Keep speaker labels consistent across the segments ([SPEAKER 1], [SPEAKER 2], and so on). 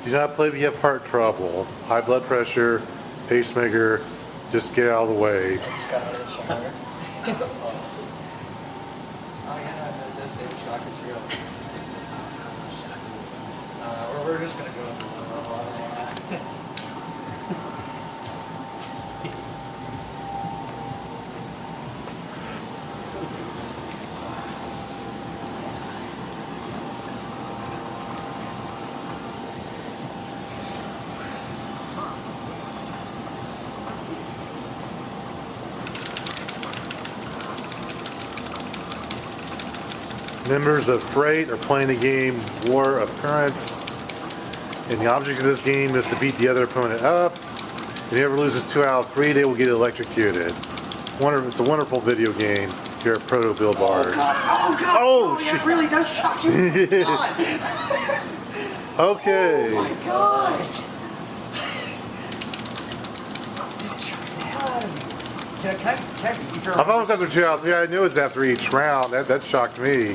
[SPEAKER 1] Do not play if you have heart trouble, high blood pressure, pacemaker. Just get out of the way.
[SPEAKER 2] Just got out of the shower. Oh yeah, no, it does say the shock is real. We're just gonna go into the level on that.
[SPEAKER 1] Members of Freight are playing the game War of Currents, and the object of this game is to beat the other opponent up. And whoever loses 2 out of 3, they will get electrocuted. It's a wonderful video game here at Proto Build Bar.
[SPEAKER 2] Oh god! Oh god!
[SPEAKER 1] Oh,
[SPEAKER 2] yeah, it really does shock you.
[SPEAKER 1] Okay.
[SPEAKER 2] Oh my gosh! Can I be sure?
[SPEAKER 1] I thought it was after 2 out of 3. I knew it was after each round. That shocked me.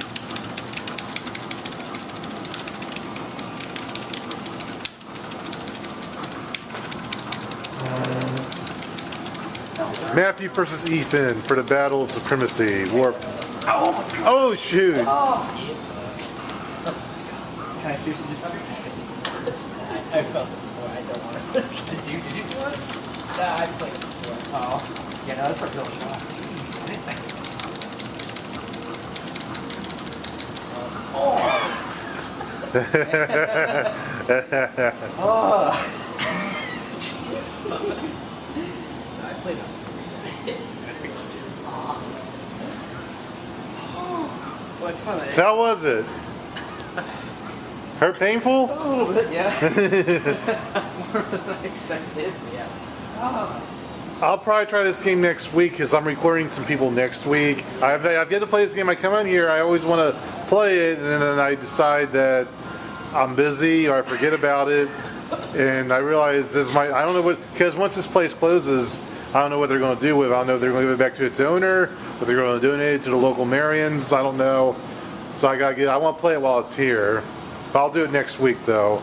[SPEAKER 1] Matthew versus Ethan for the Battle of Supremacy. War.
[SPEAKER 2] Oh my god!
[SPEAKER 1] Oh shoot!
[SPEAKER 2] Oh. Can I seriously just? I felt it before. I don't want to. Did you do it? Yeah, I played it before. Oh. Yeah, no, that's a real shot. Oh. I played it. What's funny?
[SPEAKER 1] How was it? Hurt painful?
[SPEAKER 2] A little bit, yeah. More than I expected. Yeah. Oh.
[SPEAKER 1] I'll probably try this game next week because I'm recording some people next week. I've yet to play this game. I come on here, I always want to play it, and then I decide that I'm busy or I forget about it, and I realize I don't know what, because once this place closes, I don't know what they're going to do with it. I don't know if they're going to give it back to its owner, if they're going to donate it to the local Marians. I don't know. So I want to play it while it's here. But I'll do it next week though.